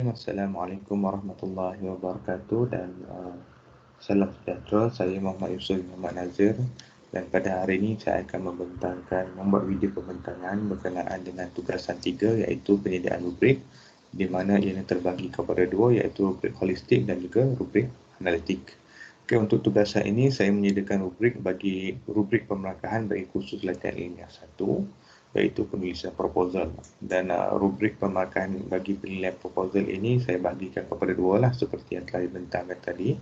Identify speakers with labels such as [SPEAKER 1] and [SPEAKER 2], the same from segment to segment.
[SPEAKER 1] Assalamualaikum warahmatullahi wabarakatuh dan salam sejahtera. Saya Muhammad Yusuf Muhammad Nazir dan pada hari ini saya akan membuat video pembentangan berkenaan dengan tugasan 3 iaitu penyediaan rubrik di mana ianya terbagi kepada dua iaitu rubrik holistik dan juga rubrik analitik. Okay, untuk tugasan ini saya menyediakan rubrik pemelangkahan bagi kursus latihan ilmiah 1 iaitu penulisan proposal dan rubrik pemelangkahan bagi penilaian proposal ini saya bagikan kepada dua lah seperti yang telah dibentangkan tadi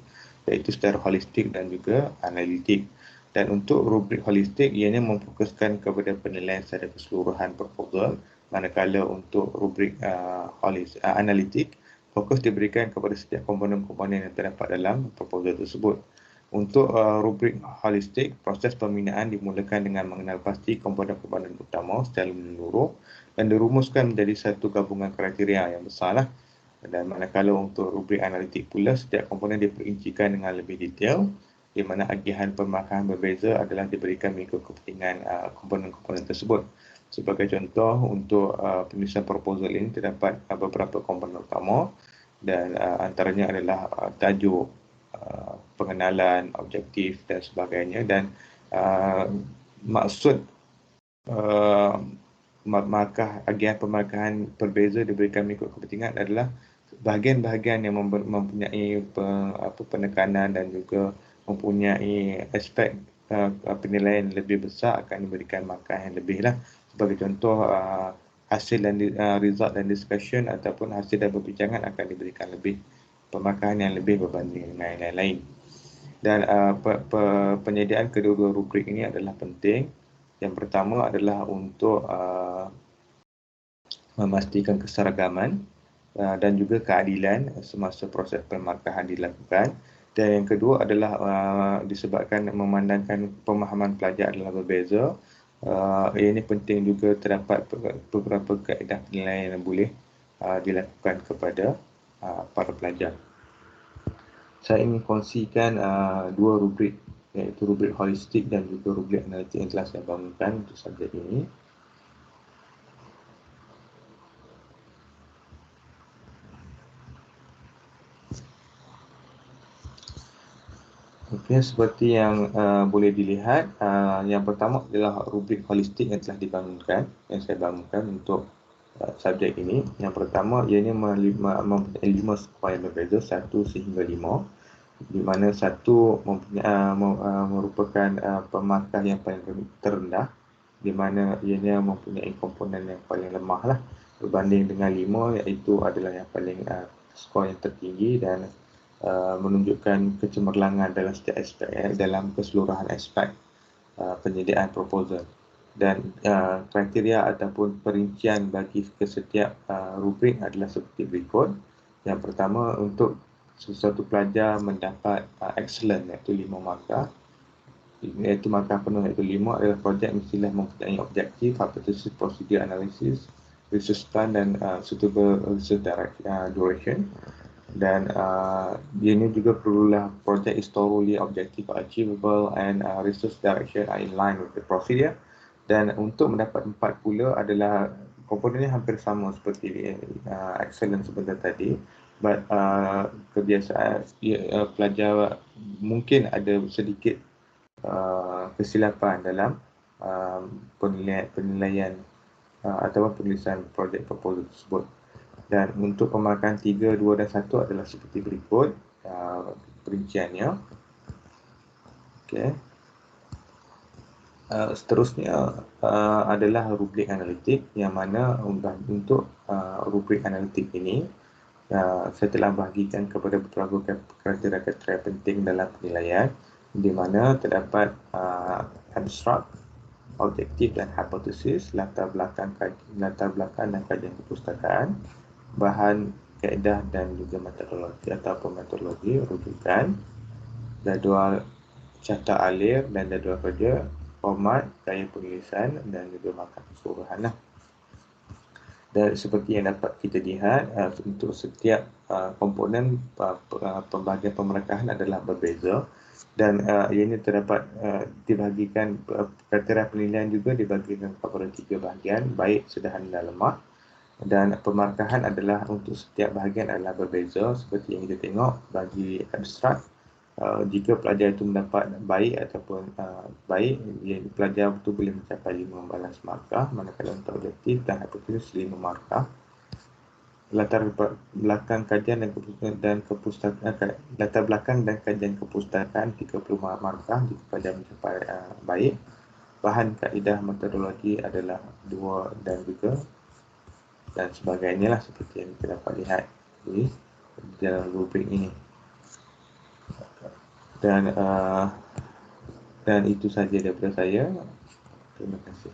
[SPEAKER 1] iaitu secara holistik dan juga analitik. Dan untuk rubrik holistik ianya memfokuskan kepada penilaian secara keseluruhan proposal, manakala untuk rubrik analitik fokus diberikan kepada setiap komponen-komponen yang terdapat dalam proposal tersebut. Untuk rubrik holistik, proses pembinaan dimulakan dengan mengenal pasti komponen-komponen utama secara menyeluruh dan dirumuskan menjadi satu gabungan kriteria yang besarlah. Dan manakala untuk rubrik analitik pula, setiap komponen diperincikan dengan lebih detail di mana agihan pemakaian berbeza adalah diberikan mengikut kepentingan komponen-komponen tersebut. Sebagai contoh, untuk penulisan proposal ini terdapat beberapa komponen utama dan antaranya adalah tajuk, pengenalan, objektif dan sebagainya, dan maksud markah agihan pemarkahan berbeza diberikan mengikut kepentingan adalah bahagian-bahagian yang mempunyai penekanan dan juga mempunyai aspek penilaian lebih besar akan diberikan markah yang lebih lah. Sebagai contoh, hasil dan result dan discussion ataupun hasil dan perbincangan akan diberikan lebih pemarkahan yang lebih berbanding dengan yang lain. Dan penyediaan kedua-dua rubrik ini adalah penting. Yang pertama adalah untuk memastikan keseragaman dan juga keadilan semasa proses pemarkahan dilakukan. Dan yang kedua adalah disebabkan memandangkan pemahaman pelajar adalah berbeza. Ini penting juga terdapat beberapa kaedah penilaian yang boleh dilakukan kepada para pelajar. Saya ingin kongsikan dua rubrik iaitu rubrik holistik dan juga rubrik analitik yang telah saya bangunkan untuk subjek ini. Okey, seperti yang boleh dilihat, yang pertama adalah rubrik holistik yang telah dibangunkan, yang saya bangunkan untuk subjek ini. Yang pertama, ianya mempunyai 5 skor yang berbeza, 1 sehingga 5, di mana 1 merupakan pemarkah yang paling terendah, di mana ianya mempunyai komponen yang paling lemah lah, berbanding dengan 5 iaitu adalah yang paling skor yang tertinggi dan menunjukkan kecemerlangan dalam setiap aspek, dalam keseluruhan aspek penyediaan proposal. Dan kriteria ataupun perincian bagi setiap rubrik adalah seperti berikut. Yang pertama, untuk sesuatu pelajar mendapat excellent iaitu 5 markah, iaitu markah penuh iaitu 5, adalah projek mestilah mempunyai objektif, hypothesis, prosedur analisis, research plan dan suitable research duration. Dan dia ini juga perlulah project is thoroughly objective, achievable and research direction are in line with the procedure. Dan untuk mendapat 4 pula adalah komponennya hampir sama seperti excellent sebentar tadi, but kebiasaan pelajar mungkin ada sedikit kesilapan dalam penilaian atau penulisan projek proposal tersebut. Dan untuk pemarkahan 3, 2 dan 1 adalah seperti berikut perinciannya. Okey. Seterusnya adalah rubrik analitik, yang mana untuk rubrik analitik ini saya telah bahagikan kepada beberapa kriteria penting dalam penilaian, di mana terdapat abstrak, objektif dan hipotesis, latar belakang dan kajian perpustakaan, bahan, kaedah dan juga metodologi rujukan, jadual carta alir dan jadual kerja, format, gaya penulisan dan juga markah keseluruhan. Dan seperti yang dapat kita lihat, untuk setiap komponen pembahagian pemarkahan adalah berbeza, dan ianya terdapat kriteria penilaian juga dibagikan kepada 3 bahagian, baik, sederhana dan lemah. Dan pemarkahan adalah untuk setiap bahagian adalah berbeza. Seperti yang kita tengok bagi abstrak, jika pelajar itu mendapat baik ataupun baik, pelajar itu boleh mencapai 15 markah, manakala untuk objektif dan hipotesis 5 markah. Latar belakang kajian dan kepustakaan, latar belakang dan kajian kepustakaan 30 markah jika pelajar mencapai baik. Bahan kaedah metodologi adalah 2 dan juga dan sebagainya lah, seperti yang kita dapat lihat di dalam rubrik ini. Dan itu saja daripada saya. Terima kasih.